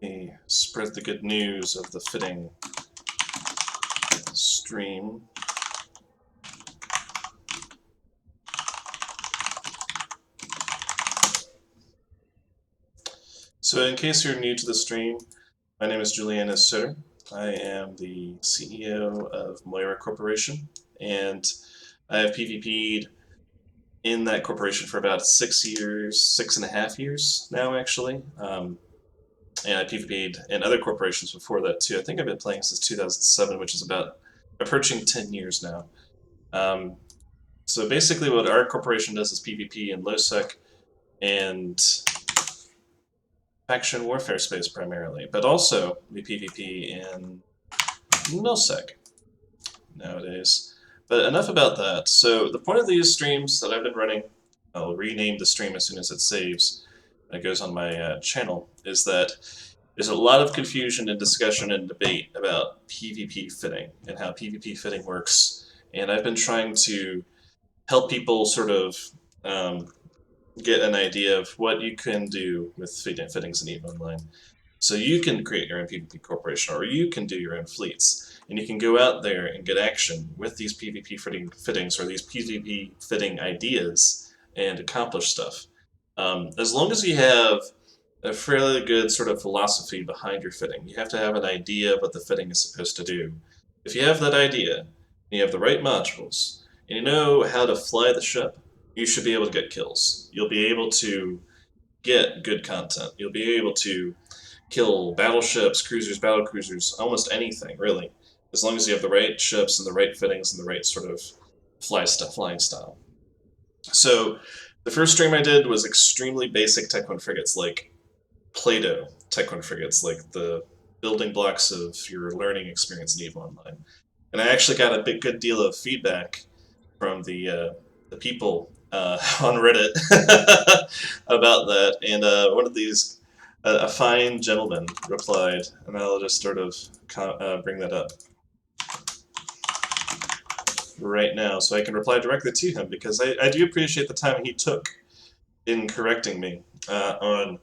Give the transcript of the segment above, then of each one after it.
me spread the good news of the fitting stream. So in case you're new to the stream, my name is Juliana Sutter. I am the CEO of Moira Corporation, and I have PvP'd in that corporation for about 6 years, 6.5 years now, actually. And I PvP'd in other corporations before that too. I think I've been playing since 2007, which is about approaching 10 years now. So basically what our corporation does is PvP in low-sec and faction warfare space primarily, but also we PvP in mil-sec nowadays. But enough about that. So the point of these streams that I've been running, I'll rename the stream as soon as it saves, and it goes on my channel, is that there's a lot of confusion and discussion and debate about PvP fitting and how PvP fitting works. And I've been trying to help people sort of get an idea of what you can do with fittings in EVE Online. So you can create your own PvP corporation, or you can do your own fleets, and you can go out there and get action with these PvP fittings or these PvP fitting ideas and accomplish stuff. As long as you have a fairly good sort of philosophy behind your fitting. You have to have an idea of what the fitting is supposed to do. If you have that idea, and you have the right modules, and you know how to fly the ship, you should be able to get kills. You'll be able to get good content. You'll be able to kill battleships, cruisers, battlecruisers, almost anything, really, as long as you have the right ships and the right fittings and the right sort of flying style. So the first stream I did was extremely basic Tech 1 frigates, like Play-Doh Tech 1 frigates, like the building blocks of your learning experience in EVE Online. And I actually got a good deal of feedback from the people on Reddit about that, and one of these, a fine gentleman replied, and I'll just sort of bring that up right now so I can reply directly to him, because I do appreciate the time he took in correcting me on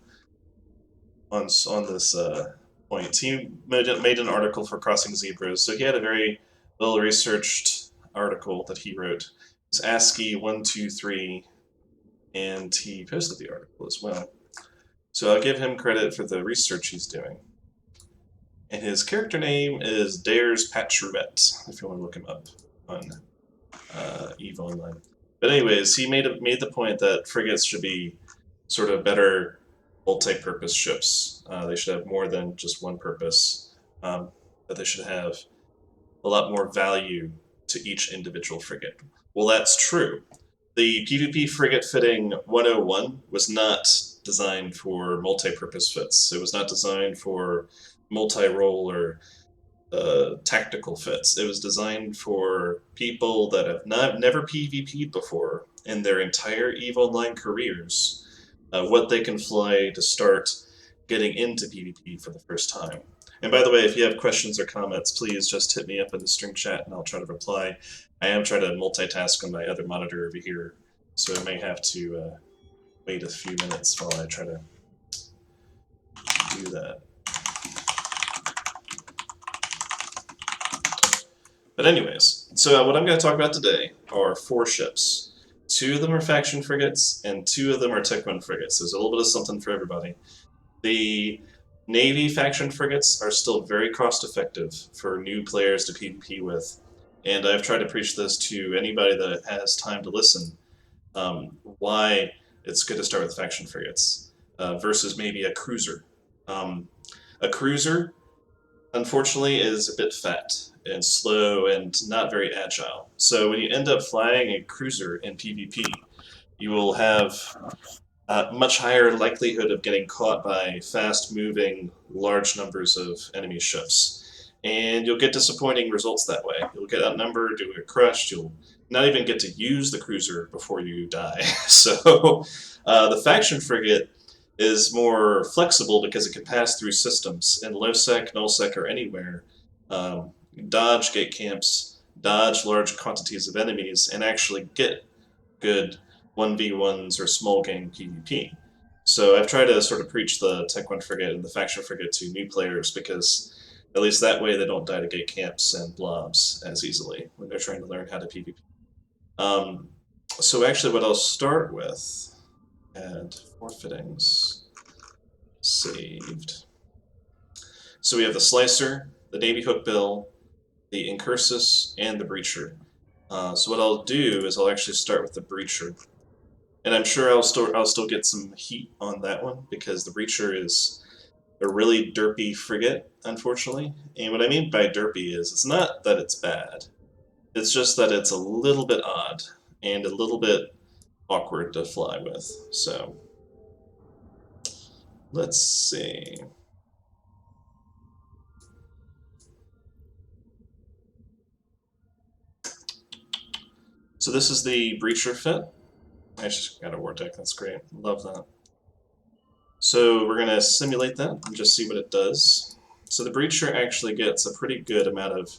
this point. He made an article for Crossing Zebras, so he had a very well-researched article that he wrote. It's ASCII123, and he posted the article as well. So I'll give him credit for the research he's doing. And his character name is Dares Patchourette, if you want to look him up on EVE Online. But anyways, he made the point that frigates should be sort of better multi-purpose ships. They should have more than just one purpose, but they should have a lot more value to each individual frigate. Well, that's true. The PvP frigate fitting 101 was not designed for multi-purpose fits. It was not designed for multi-role or tactical fits. It was designed for people that have never PvP'd before in their entire EVE Online careers, what they can fly to start getting into PvP for the first time. And by the way, if you have questions or comments, please just hit me up in the stream chat and I'll try to reply. I am trying to multitask on my other monitor over here, so I may have to wait a few minutes while I try to do that. But anyways, so what I'm going to talk about today are 4 ships. 2 of them are faction frigates, and 2 of them are Tech 1 frigates. There's a little bit of something for everybody. The Navy faction frigates are still very cost-effective for new players to PvP with, and I've tried to preach this to anybody that has time to listen, why it's good to start with faction frigates versus maybe a cruiser. A cruiser, unfortunately, is a bit fat and slow and not very agile. So when you end up flying a cruiser in PvP, you will have much higher likelihood of getting caught by fast-moving, large numbers of enemy ships. And you'll get disappointing results that way. You'll get outnumbered, you'll get crushed, you'll not even get to use the cruiser before you die. So the faction frigate is more flexible because it can pass through systems in low-sec, null-sec, or anywhere. Dodge gate camps, dodge large quantities of enemies, and actually get good 1v1s or small game PvP. So I've tried to sort of preach the Tech 1 frigate and the faction frigate to new players because at least that way they don't die to gate camps and blobs as easily when they're trying to learn how to PvP. So actually what I'll start with, add 4 fittings, saved. So we have the Slicer, the Navy Hook Bill, the Incursus, and the Breacher. So what I'll do is I'll actually start with the Breacher. And I'm sure I'll still get some heat on that one because the Breacher is a really derpy frigate, unfortunately. And what I mean by derpy is it's not that it's bad. It's just that it's a little bit odd and a little bit awkward to fly with. So let's see. So this is the Breacher fit. I just got a war deck, that's great. Love that. So we're going to simulate that and just see what it does. So the Breacher actually gets a pretty good amount of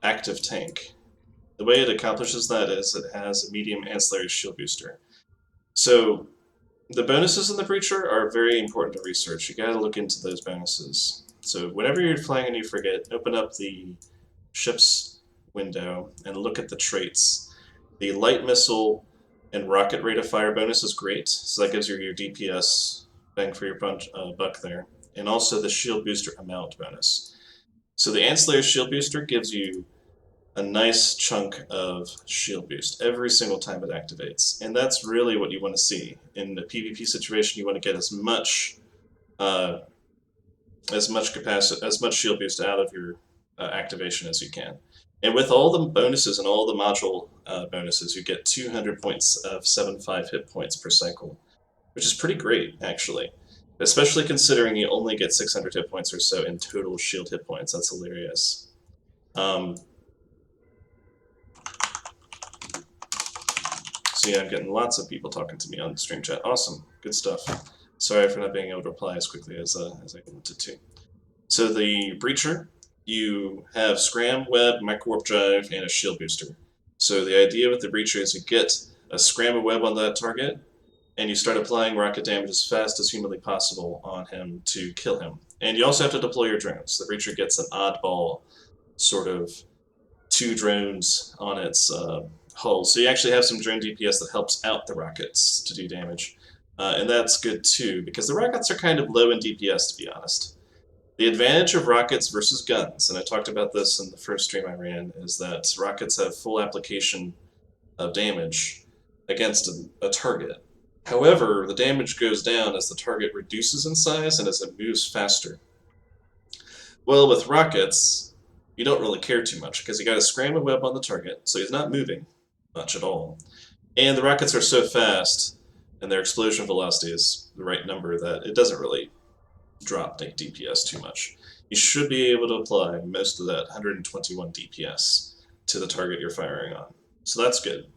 active tank. The way it accomplishes that is it has a medium ancillary shield booster. So the bonuses in the Breacher are very important to research. You gotta look into those bonuses. So whenever you're flying a new frigate, open up the ship's window and look at the traits. The light missile and rocket rate of fire bonus is great, so that gives you your DPS bang for your buck there, and also the shield booster amount bonus. So the ancillary shield booster gives you a nice chunk of shield boost every single time it activates, and that's really what you want to see in the PvP situation. You want to get as much capacity, as much shield boost out of your activation as you can. And with all the bonuses and all the module bonuses, you get 200 points of 7.5 hit points per cycle, which is pretty great, actually. Especially considering you only get 600 hit points or so in total shield hit points. That's hilarious. So yeah, I'm getting lots of people talking to me on stream chat. Awesome, good stuff. Sorry for not being able to reply as quickly as I wanted to. So the Breacher, you have Scram, Web, Microwarp Drive, and a Shield Booster. So the idea with the Breacher is you get a Scram and Web on that target, and you start applying rocket damage as fast as humanly possible on him to kill him. And you also have to deploy your drones. The Breacher gets an oddball sort of 2 drones on its hull. So you actually have some drone DPS that helps out the rockets to do damage. And that's good too, because the rockets are kind of low in DPS, to be honest. The advantage of rockets versus guns, and I talked about this in the first stream I ran, is that rockets have full application of damage against a target. However, the damage goes down as the target reduces in size and as it moves faster. Well, with rockets, you don't really care too much because you got a scram and web on the target, so he's not moving much at all. And the rockets are so fast, and their explosion velocity is the right number, that it doesn't really drop DPS too much. You should be able to apply most of that 121 DPS to the target you're firing on. So that's good.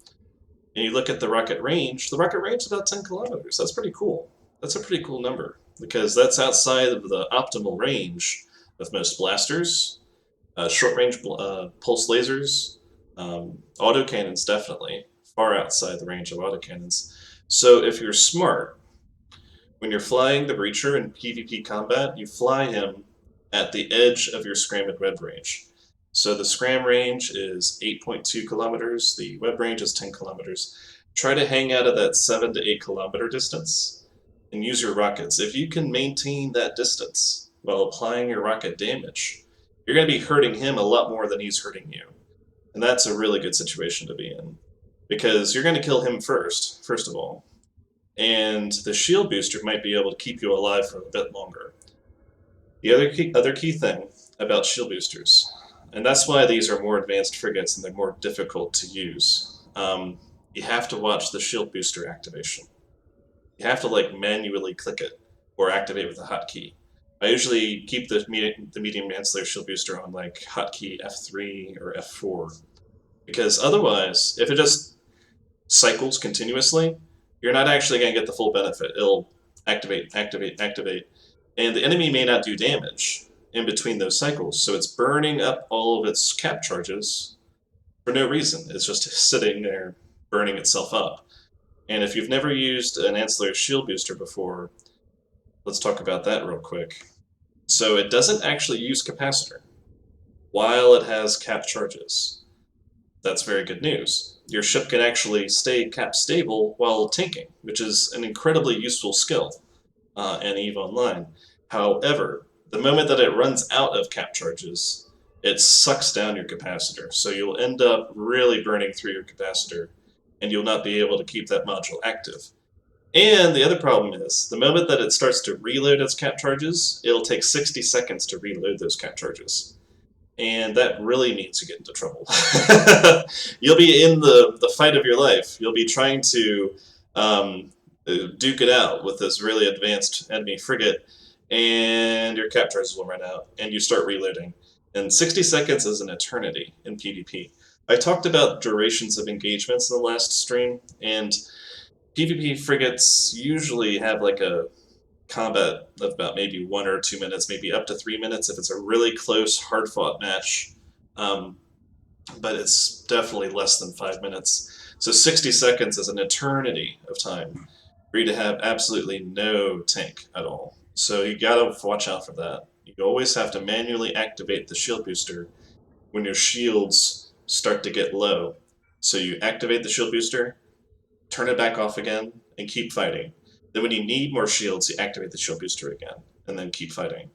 And you look at the rocket range is about 10 kilometers. That's pretty cool. That's a pretty cool number, because that's outside of the optimal range of most blasters, short-range pulse lasers, autocannons definitely, far outside the range of autocannons. So if you're smart, when you're flying the Breacher in PvP combat, you fly him at the edge of your Scram and Web range. So the Scram range is 8.2 kilometers, the Web range is 10 kilometers. Try to hang out of that 7 to 8 kilometer distance and use your rockets. If you can maintain that distance while applying your rocket damage, you're going to be hurting him a lot more than he's hurting you. And that's a really good situation to be in, because you're going to kill him first of all. And the shield booster might be able to keep you alive for a bit longer. The other key thing about shield boosters, and that's why these are more advanced frigates and they're more difficult to use, you have to watch the shield booster activation. You have to manually click it or activate with a hotkey. I usually keep the medium ancillary shield booster on hotkey F3 or F4, because otherwise, if it just cycles continuously, you're not actually going to get the full benefit. It'll activate, activate, activate, and the enemy may not do damage in between those cycles, so it's burning up all of its cap charges for no reason. It's just sitting there burning itself up. And if you've never used an ancillary shield booster before, let's talk about that real quick. So it doesn't actually use capacitor while it has cap charges. That's very good news. Your ship can actually stay cap stable while tanking, which is an incredibly useful skill in EVE Online. However, the moment that it runs out of cap charges, it sucks down your capacitor. So you'll end up really burning through your capacitor, and you'll not be able to keep that module active. And the other problem is, the moment that it starts to reload its cap charges, it'll take 60 seconds to reload those cap charges. And that really means you get into trouble. You'll be in the fight of your life. You'll be trying to duke it out with this really advanced enemy frigate, and your cap charges will run out, and you start reloading. And 60 seconds is an eternity in PvP. I talked about durations of engagements in the last stream, and PvP frigates usually have like a combat of about maybe 1 or 2 minutes, maybe up to 3 minutes if it's a really close, hard-fought match. But it's definitely less than 5 minutes. So 60 seconds is an eternity of time for you to have absolutely no tank at all. So you gotta watch out for that. You always have to manually activate the shield booster when your shields start to get low. So you activate the shield booster, turn it back off again, and keep fighting. Then when you need more shields, you activate the shield booster again, and then keep fighting.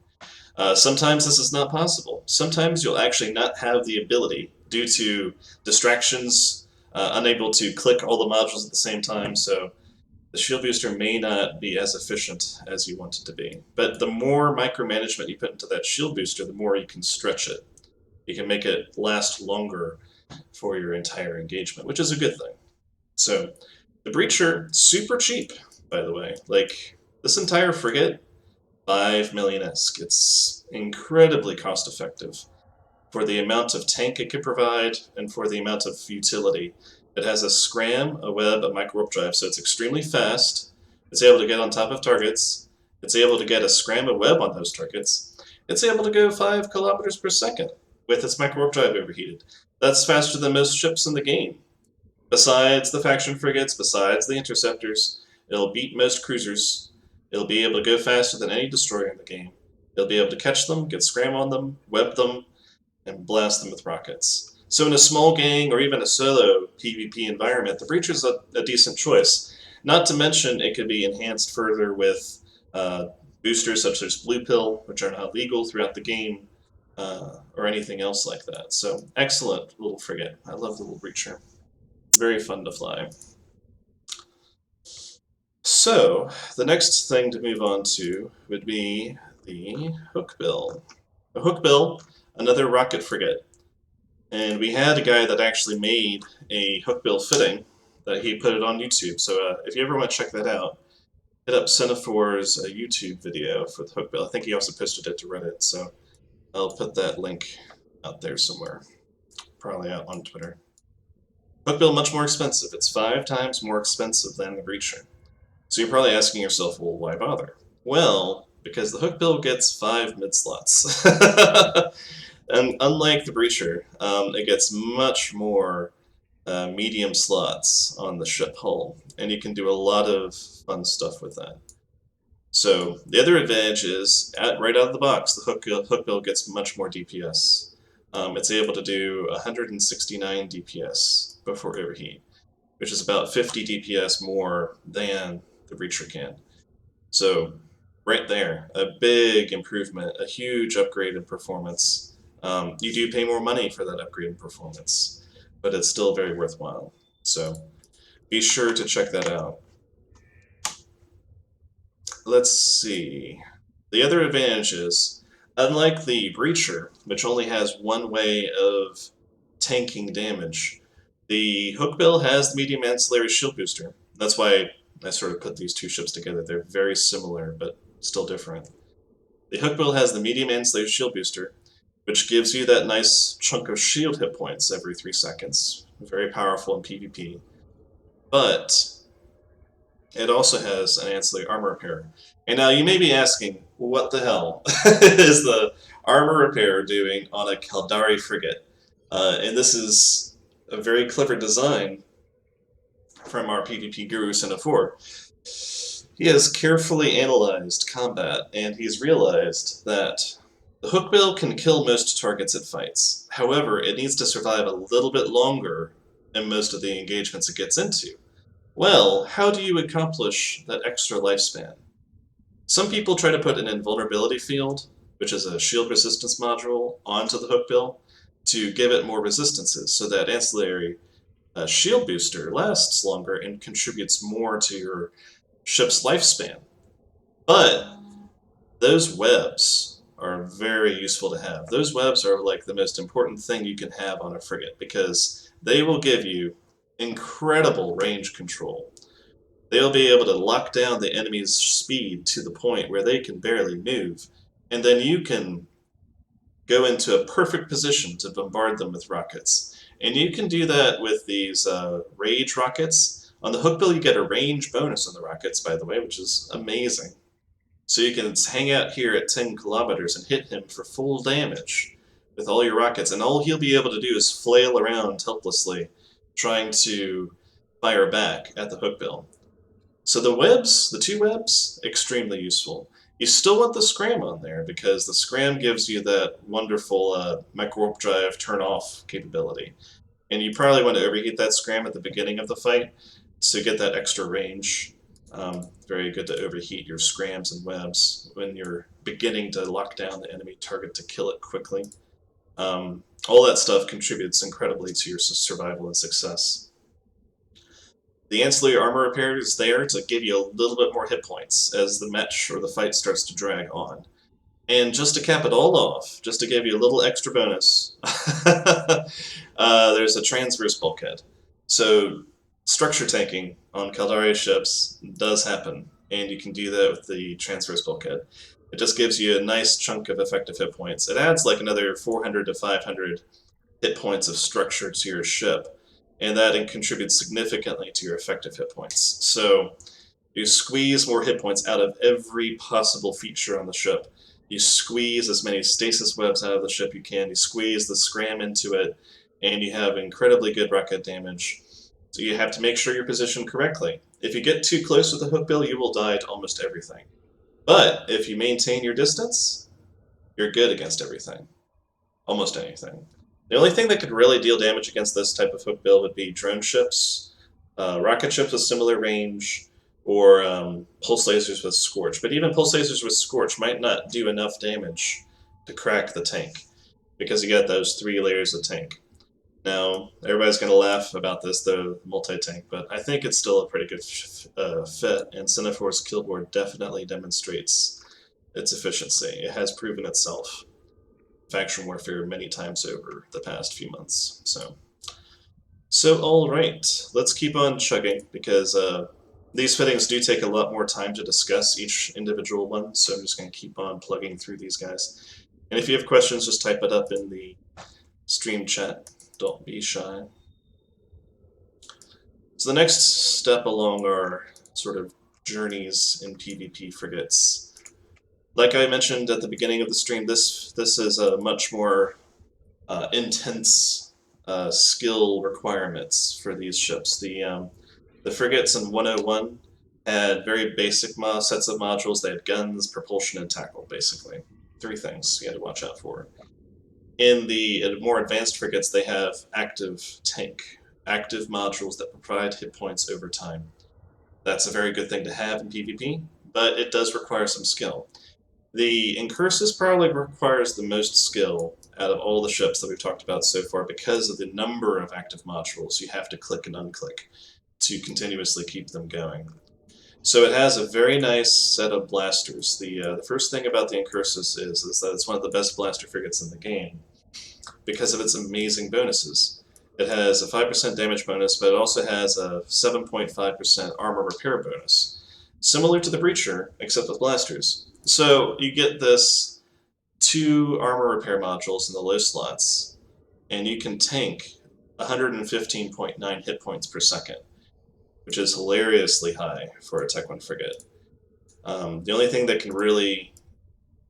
Sometimes this is not possible. Sometimes you'll actually not have the ability due to distractions, unable to click all the modules at the same time, so the shield booster may not be as efficient as you want it to be. But the more micromanagement you put into that shield booster, the more you can stretch it. You can make it last longer for your entire engagement, which is a good thing. So the Breacher, super cheap, by the way. Like, this entire frigate, 5 million-esque. It's incredibly cost-effective for the amount of tank it could provide and for the amount of utility. It has a scram, a web, a micro-warp drive, so it's extremely fast. It's able to get on top of targets. It's able to get a scram, a web on those targets. It's able to go 5 kilometers per second with its micro-warp drive overheated. That's faster than most ships in the game. Besides the faction frigates, besides the interceptors, it'll beat most cruisers. It'll be able to go faster than any destroyer in the game. It'll be able to catch them, get scram on them, web them, and blast them with rockets. So in a small gang or even a solo PvP environment, the Breacher's a decent choice. Not to mention it could be enhanced further with boosters such as Blue Pill, which are not legal throughout the game, or anything else like that. So excellent little frigate. I love the little Breacher. Very fun to fly. So, the next thing to move on to would be the Hookbill. The Hookbill, another rocket frigate. And we had a guy that actually made a Hookbill fitting that he put it on YouTube. So if you ever want to check that out, hit up Semaphor's YouTube video for the Hookbill. I think he also posted it to Reddit, so I'll put that link out there somewhere. Probably out on Twitter. Hookbill much more expensive. It's 5 times more expensive than the Breacher. So you're probably asking yourself, well, why bother? Well, because the Hookbill gets 5 mid-slots. And unlike the Breacher, it gets much more medium slots on the ship hull, and you can do a lot of fun stuff with that. So the other advantage is, right out of the box, the Hookbill gets much more DPS. It's able to do 169 DPS before overheat, which is about 50 DPS more than the Breacher can. So right there, a big improvement, a huge upgrade in performance. You do pay more money for that upgrade in performance, but it's still very worthwhile. So be sure to check that out. Let's see. The other advantage is, unlike the Breacher, which only has one way of tanking damage, the Hookbill has the medium ancillary shield booster. That's why I sort of put these two ships together. They're very similar, but still different. The Hookbill has the medium ancillary shield booster, which gives you that nice chunk of shield hit points every 3 seconds. Very powerful in PvP. But it also has an ancillary armor repair. And now you may be asking, what the hell is the armor repair doing on a Caldari frigate? And this is a very clever design from our PvP guru, Semaphor. He has carefully analyzed combat, and he's realized that the hookbill can kill most targets it fights. However, it needs to survive a little bit longer in most of the engagements it gets into. Well, how do you accomplish that extra lifespan? Some people try to put an invulnerability field, which is a shield resistance module, onto the hookbill to give it more resistances so that ancillary shield booster lasts longer and contributes more to your ship's lifespan. But those webs are very useful to have. Those webs are like the most important thing you can have on a frigate because they will give you incredible range control. They'll be able to lock down the enemy's speed to the point where they can barely move, and then you can go into a perfect position to bombard them with rockets. And you can do that with these rage rockets. On the hookbill, you get a range bonus on the rockets, by the way, which is amazing. So you can hang out here at 10 kilometers and hit him for full damage with all your rockets, and all he'll be able to do is flail around helplessly, trying to fire back at the hookbill. So the webs, the two webs, extremely useful. You still want the scram on there because the scram gives you that wonderful mech warp drive turn off capability. And you probably want to overheat that scram at the beginning of the fight to get that extra range. Very good to overheat your scrams and webs when you're beginning to lock down the enemy target to kill it quickly. All that stuff contributes incredibly to your survival and success. The ancillary armor repair is there to give you a little bit more hit points as the match or the fight starts to drag on. And just to cap it all off, just to give you a little extra bonus, there's a transverse bulkhead. So structure tanking on Caldari ships does happen, and you can do that with the transverse bulkhead. It just gives you a nice chunk of effective hit points. It adds like another 400 to 500 hit points of structure to your ship, and that contributes significantly to your effective hit points. So you squeeze more hit points out of every possible feature on the ship. You squeeze as many stasis webs out of the ship you can. You squeeze the scram into it, and you have incredibly good rocket damage. So you have to make sure you're positioned correctly. If you get too close with the hookbill, you will die to almost everything. But if you maintain your distance, you're good against everything. Almost anything. The only thing that could really deal damage against this type of hookbill would be drone ships, rocket ships with similar range, or pulse lasers with Scorch. But even pulse lasers with Scorch might not do enough damage to crack the tank, because you got those 3 layers of tank. Now, everybody's going to laugh about this, the multi-tank, but I think it's still a pretty good fit, and Cinefor's Killboard definitely demonstrates its efficiency. It has proven itself. Faction warfare many times over the past few months. So all right, let's keep on chugging because these fittings do take a lot more time to discuss each individual one. So I'm just going to keep on plugging through these guys. And if you have questions, just type it up in the stream chat. Don't be shy. So the next step along our sort of journeys in PvP frigates. Like I mentioned at the beginning of the stream, this is a much more intense skill requirements for these ships. The frigates in 101 had very basic sets of modules. They had guns, propulsion, and tackle, basically. 3 things you had to watch out for. In the more advanced frigates, they have active tank, active modules that provide hit points over time. That's a very good thing to have in PvP, but it does require some skill. The Incursus probably requires the most skill out of all the ships that we've talked about so far because of the number of active modules you have to click and unclick to continuously keep them going. So it has a very nice set of blasters. The first thing about the Incursus is that it's one of the best blaster frigates in the game because of its amazing bonuses. It has a 5% damage bonus, but it also has a 7.5% armor repair bonus, similar to the Breacher, except with blasters. So you get this 2 armor repair modules in the low slots, and you can tank 115.9 hit points per second, which is hilariously high for a Tech 1 frigate. The only thing that can really...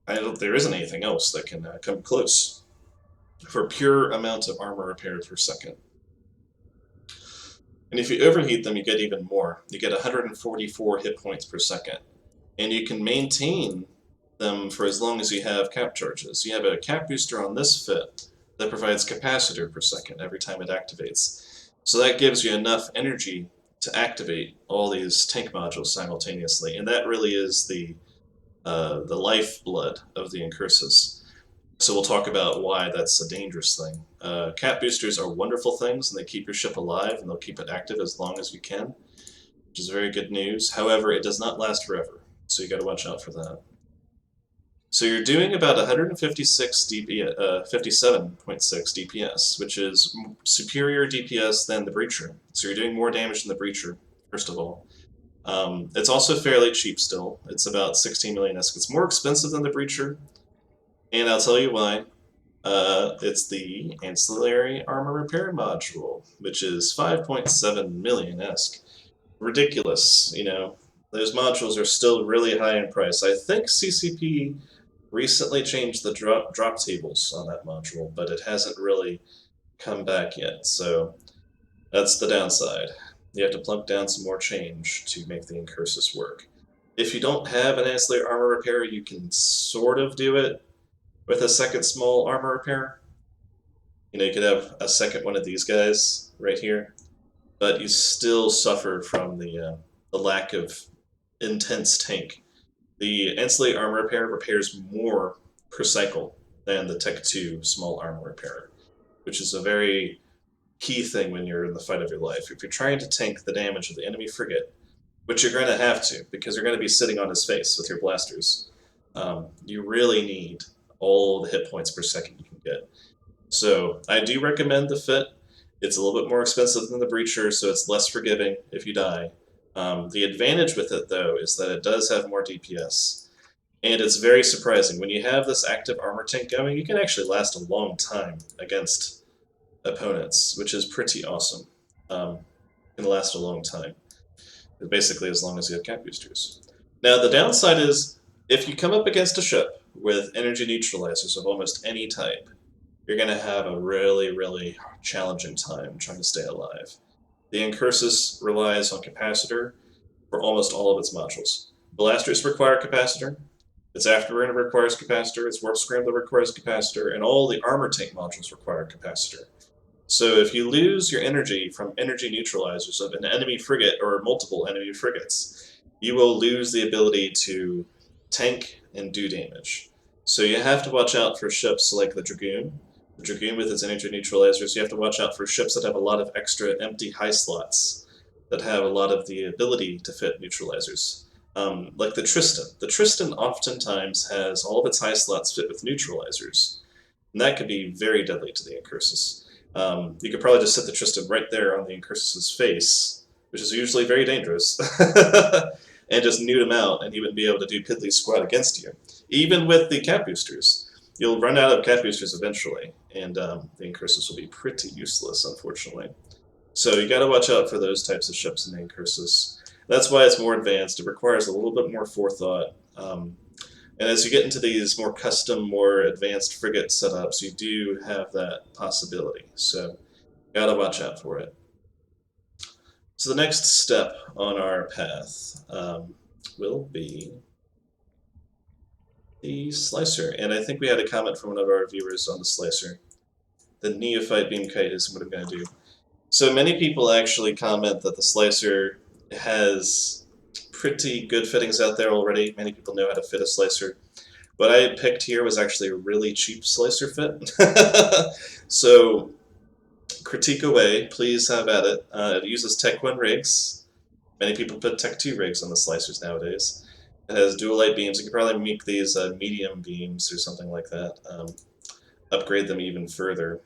there isn't anything else that can come close for pure amount of armor repair per second. And if you overheat them, you get even more. You get 144 hit points per second. And you can maintain them for as long as you have cap charges. You have a cap booster on this fit that provides capacitor per second every time it activates. So that gives you enough energy to activate all these tank modules simultaneously, and that really is the lifeblood of the Incursus. So we'll talk about why that's a dangerous thing. Cap boosters are wonderful things, and they keep your ship alive, and they'll keep it active as long as you can, which is very good news. However, it does not last forever, so you got to watch out for that. So you're doing about 156 DPS, 57.6 DPS, which is superior DPS than the Breacher. So you're doing more damage than the Breacher, first of all. It's also fairly cheap still. It's about 16 million ESK. It's more expensive than the Breacher, and I'll tell you why. It's the Ancillary Armor Repair Module, which is 5.7 million ESK. Ridiculous, you know. Those modules are still really high in price. I think CCP recently changed the drop tables on that module, but it hasn't really come back yet, so that's the downside. You have to plunk down some more change to make the Incursus work. If you don't have an ancillary armor repair, you can sort of do it with a second small armor repair. You know, you could have a second one of these guys right here, but you still suffer from the lack of intense tank. The ancillary armor repair repairs more per cycle than the Tech 2 small armor repair, which is a very key thing when you're in the fight of your life. If you're trying to tank the damage of the enemy frigate, which you're going to have to, because you're going to be sitting on his face with your blasters, you really need all the hit points per second you can get. So I do recommend the fit. It's a little bit more expensive than the Breacher, so it's less forgiving if you die. The advantage with it, though, is that it does have more DPS. And it's very surprising. When you have this active armor tank going, you can actually last a long time against opponents, which is pretty awesome. Can last a long time. Basically, as long as you have cap boosters. Now, the downside is, if you come up against a ship with energy neutralizers of almost any type, you're going to have a really, really challenging time trying to stay alive. The Incursus relies on capacitor for almost all of its modules. Blasters require capacitor, its afterburner requires capacitor, its warp scrambler requires capacitor, and all the armor tank modules require capacitor. So if you lose your energy from energy neutralizers of an enemy frigate or multiple enemy frigates, you will lose the ability to tank and do damage. So you have to watch out for ships like the Dragoon. The Dragoon with its energy neutralizers, you have to watch out for ships that have a lot of extra empty high slots, that have a lot of the ability to fit neutralizers. Like the Tristan. The Tristan oftentimes has all of its high slots fit with neutralizers, and that could be very deadly to the Incursus. You could probably just set the Tristan right there on the Incursus's face, which is usually very dangerous, and just nude him out, and he wouldn't be able to do Piddly Squat against you. Even with the cap boosters, you'll run out of cap boosters eventually, and the Incursus will be pretty useless, unfortunately. So you got to watch out for those types of ships in the Incursus. That's why it's more advanced. It requires a little bit more forethought. And as you get into these more custom, more advanced frigate setups, you do have that possibility. So gotta watch out for it. So the next step on our path will be the Slicer. And I think we had a comment from one of our viewers on the Slicer. The Neophyte Beam Kite is what I'm going to do. So many people actually comment that the Slicer has pretty good fittings out there already. Many people know how to fit a Slicer. What I picked here was actually a really cheap Slicer fit. So critique away, please have at it. It uses Tech 1 rigs. Many people put Tech 2 rigs on the Slicers nowadays. It has dual light beams. You could probably make these medium beams or something like that. Upgrade them even further.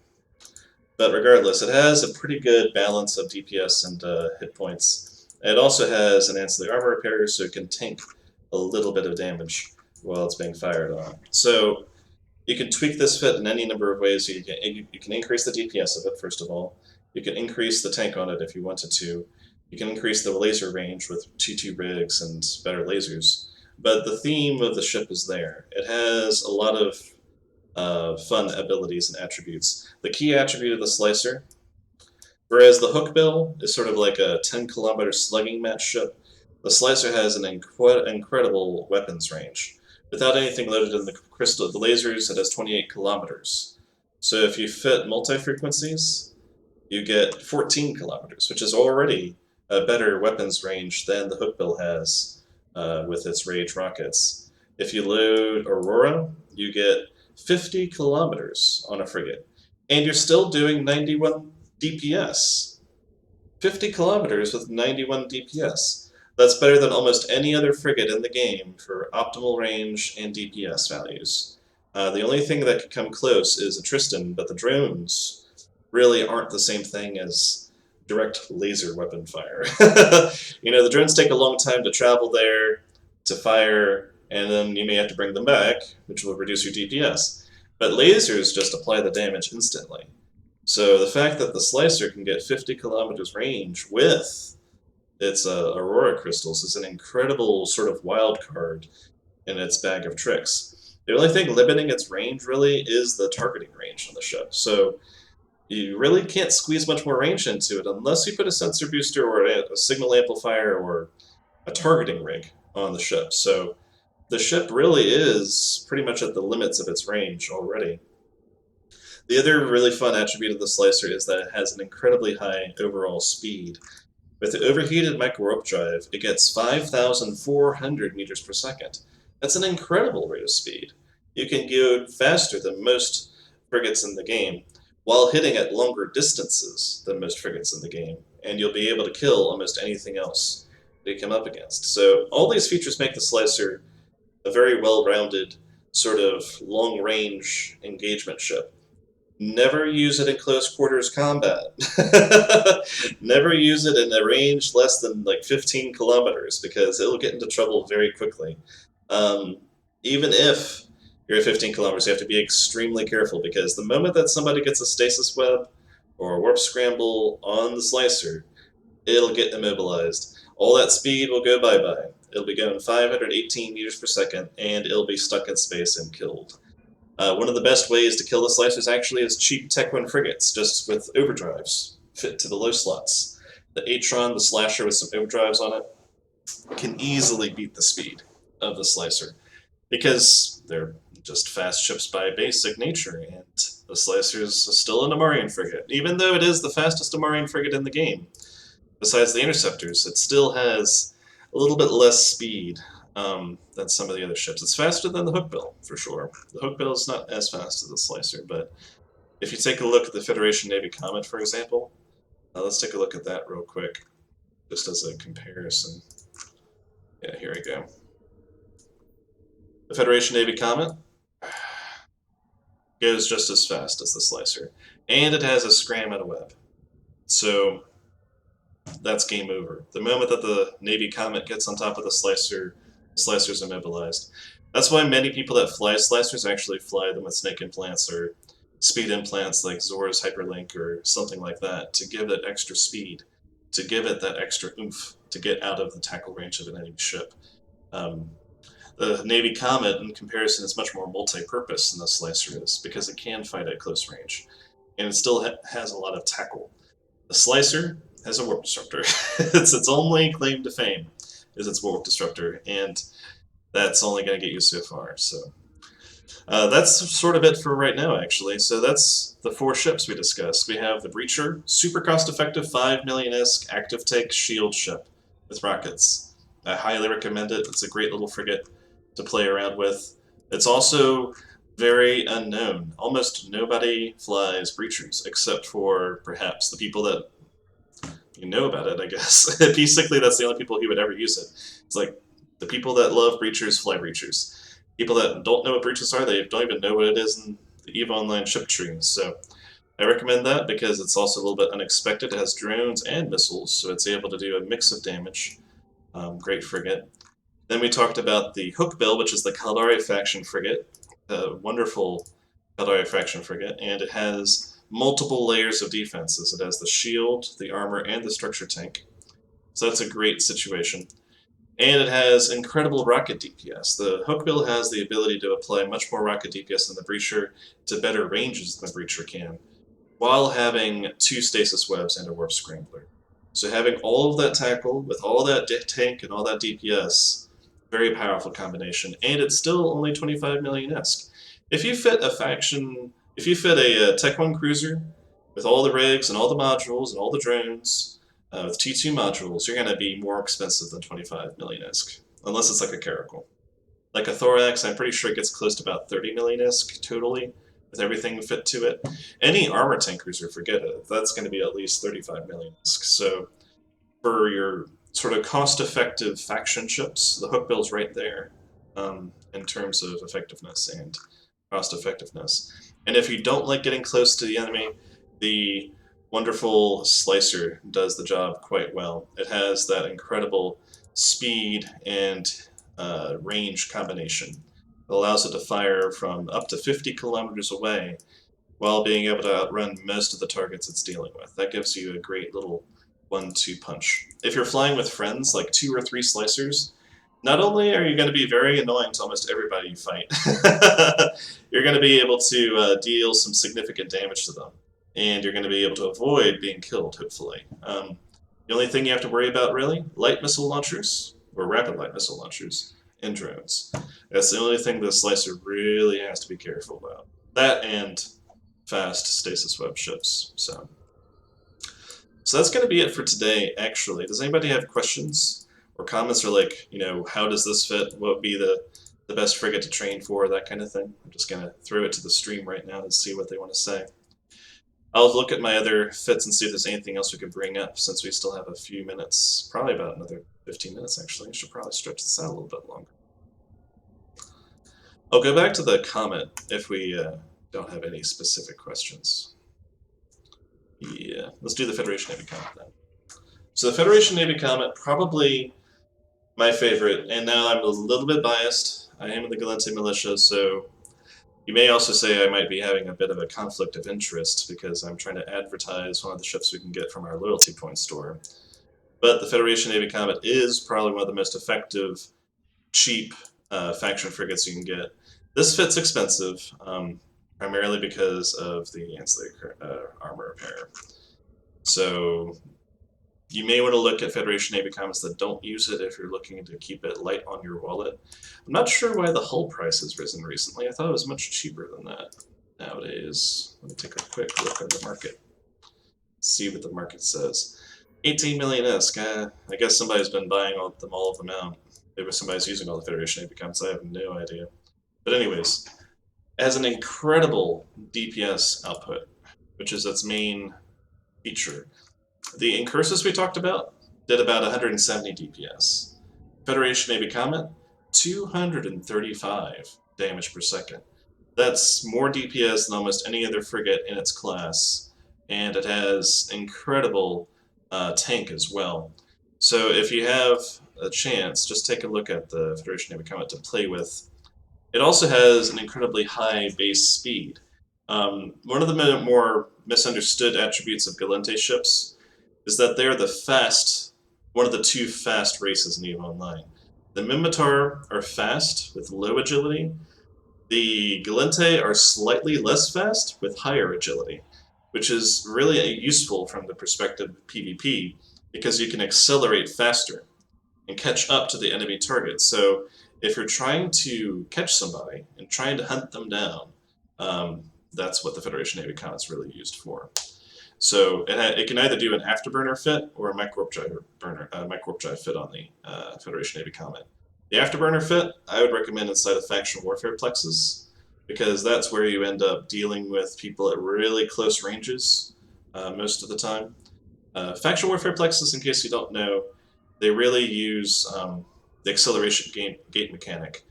But regardless, it has a pretty good balance of DPS and hit points. It also has an ancillary armor repair, so it can tank a little bit of damage while it's being fired on. So you can tweak this fit in any number of ways. You can increase the DPS of it, first of all. You can increase the tank on it if you wanted to. You can increase the laser range with T2 rigs and better lasers. But the theme of the ship is there. It has a lot of fun abilities and attributes. The key attribute of the Slicer, Whereas the Hookbill is sort of like a 10-kilometer slugging match ship, the Slicer has an incredible weapons range. Without anything loaded in the crystal, the lasers, it has 28 kilometers. So if you fit multi-frequencies, you get 14 kilometers, which is already a better weapons range than the Hookbill has with its Rage rockets. If you load Aurora, you get 50 kilometers on a frigate, and you're still doing 91 DPS. 50 kilometers with 91 DPS. That's better than almost any other frigate in the game for optimal range and DPS values. The only thing that could come close is a Tristan, but the drones really aren't the same thing as direct laser weapon fire. The drones take a long time to travel there, to fire, and then you may have to bring them back, which will reduce your DPS. But lasers just apply the damage instantly. So the fact that the Slicer can get 50 kilometers range with its Aurora crystals is an incredible sort of wild card in its bag of tricks. The only thing limiting its range really is the targeting range on the ship. So you really can't squeeze much more range into it unless you put a sensor booster or a signal amplifier or a targeting rig on the ship. So the ship really is pretty much at the limits of its range already. The other really fun attribute of the Slicer is that it has an incredibly high overall speed. With the overheated micro-warp drive, it gets 5,400 meters per second. That's an incredible rate of speed. You can go faster than most frigates in the game, while hitting at longer distances than most frigates in the game, and you'll be able to kill almost anything else that you come up against. So all these features make the Slicer a very well-rounded, sort of long-range engagement ship. Never use it in close quarters combat. Never use it in a range less than like 15 kilometers because it'll get into trouble very quickly. Even if you're at 15 kilometers, you have to be extremely careful because the moment that somebody gets a stasis web or a warp scramble on the Slicer, it'll get immobilized. All that speed will go bye-bye. It'll be going 518 meters per second, and it'll be stuck in space and killed. One of the best ways to kill the Slicers actually is cheap Tech 1 frigates, just with overdrives fit to the low slots. The Atron, the Slasher with some overdrives on it, can easily beat the speed of the Slicer because they're just fast ships by basic nature, and the Slicer is still an Amarian frigate. Even though it is the fastest Amarian frigate in the game, besides the Interceptors, it still has a little bit less speed than some of the other ships. It's faster than the Hookbill, for sure. The Hookbill is not as fast as the Slicer, but if you take a look at the Federation Navy Comet, for example, let's take a look at that real quick, just as a comparison. Yeah, here we go. The Federation Navy Comet goes just as fast as the Slicer, and it has a scram and a web. So that's game over. The moment that the Navy Comet gets on top of the Slicer's immobilized. That's why many people that fly Slicers actually fly them with snake implants or speed implants like Zora's Hyperlink or something like that to give it extra speed, to give it that extra oomph to get out of the tackle range of an enemy ship. The Navy Comet, in comparison, is much more multi-purpose than the Slicer is because it can fight at close range, and it still has a lot of tackle. The Slicer has a warp disruptor. It's its only claim to fame is its warp disruptor, and that's only going to get you so far. So that's sort of it for right now, actually. So that's the 4 ships we discussed. We have the Breacher, super cost-effective 5 million-esque active take shield ship with rockets. I highly recommend it. It's a great little frigate to play around with. It's also very unknown. Almost nobody flies Breachers except for perhaps the people that know about it, I guess. Basically, that's the only people who would ever use it. It's like the people that love Breachers fly Breachers. People that don't know what Breachers are, they don't even know what it is in the EVE Online ship tree. So I recommend that because it's also a little bit unexpected. It has drones and missiles, so it's able to do a mix of damage. Great frigate. Then we talked about the Hookbill, which is the Caldari faction frigate. A wonderful Caldari faction frigate, and it has multiple layers of defenses. It has the shield, the armor, and the structure tank. So that's a great situation. And it has incredible rocket DPS. The Hookbill has the ability to apply much more rocket DPS than the Breacher to better ranges than the Breacher can. while having 2 stasis webs and a warp scrambler. So having all of that tackle with all that tank and all that DPS, very powerful combination, and it's still only 25 million-esque. If you fit a faction, if you fit a Tech 1 cruiser with all the rigs and all the modules and all the drones, with T2 modules, you're going to be more expensive than 25 million-esque, unless it's like a Caracal. Like a Thorax, I'm pretty sure it gets close to about 30 million-esque totally, with everything fit to it. Any armor tank cruiser, forget it. That's going to be at least 35 million-esque. So for your sort of cost-effective faction ships, the hook bill's right there in terms of effectiveness and cost-effectiveness. And if you don't like getting close to the enemy, the wonderful Slicer does the job quite well. It has that incredible speed and range combination. It allows it to fire from up to 50 kilometers away while being able to outrun most of the targets it's dealing with. That gives you a great little 1-2 punch. If you're flying with friends, like 2 or 3 slicers, not only are you going to be very annoying to almost everybody you fight, you're going to be able to deal some significant damage to them, and you're going to be able to avoid being killed, hopefully. The only thing you have to worry about, really, light missile launchers, or rapid light missile launchers, and drones. That's the only thing the Slicer really has to be careful about. That and fast stasis web ships. So that's going to be it for today, actually. Does anybody have questions or comments, or like, how does this fit? What would be the best frigate to train for, that kind of thing? I'm just going to throw it to the stream right now and see what they want to say. I'll look at my other fits and see if there's anything else we could bring up, since we still have a few minutes, probably about another 15 minutes, actually. I should probably stretch this out a little bit longer. I'll go back to the comment if we don't have any specific questions. Yeah, let's do the Federation Navy comment then. So the Federation Navy comment, probably my favorite, and now I'm a little bit biased. I am in the Gallente militia, so you may also say I might be having a bit of a conflict of interest because I'm trying to advertise one of the ships we can get from our loyalty point store. But the Federation Navy Comet is probably one of the most effective, cheap faction frigates you can get. This fit's expensive, primarily because of the ancillary armor repair. So you may want to look at Federation Navy Comets that don't use it if you're looking to keep it light on your wallet. I'm not sure why the hull price has risen recently. I thought it was much cheaper than that nowadays. Let me take a quick look at the market. See what the market says. 18 million-esque. I guess somebody's been buying all of them out. Maybe somebody's using all the Federation Navy Comets. I have no idea. But anyways, it has an incredible DPS output, which is its main feature. The Incursus we talked about did about 170 DPS. Federation Navy Comet, 235 damage per second. That's more DPS than almost any other frigate in its class, and it has incredible tank as well. So if you have a chance, just take a look at the Federation Navy Comet to play with. It also has an incredibly high base speed. One of the more misunderstood attributes of Gallente ships is that they're one of the 2 fast races in EVE Online. The Minmatar are fast with low agility. The Gallente are slightly less fast with higher agility, which is really useful from the perspective of PvP, because you can accelerate faster and catch up to the enemy target. So if you're trying to catch somebody and trying to hunt them down, that's what the Federation Navy Comet's really used for. So it can either do an afterburner fit or a micro warp drive fit on the Federation Navy Comet. The afterburner fit, I would recommend inside of faction warfare plexus, because that's where you end up dealing with people at really close ranges most of the time. Faction warfare plexus, in case you don't know, they really use the acceleration gate mechanic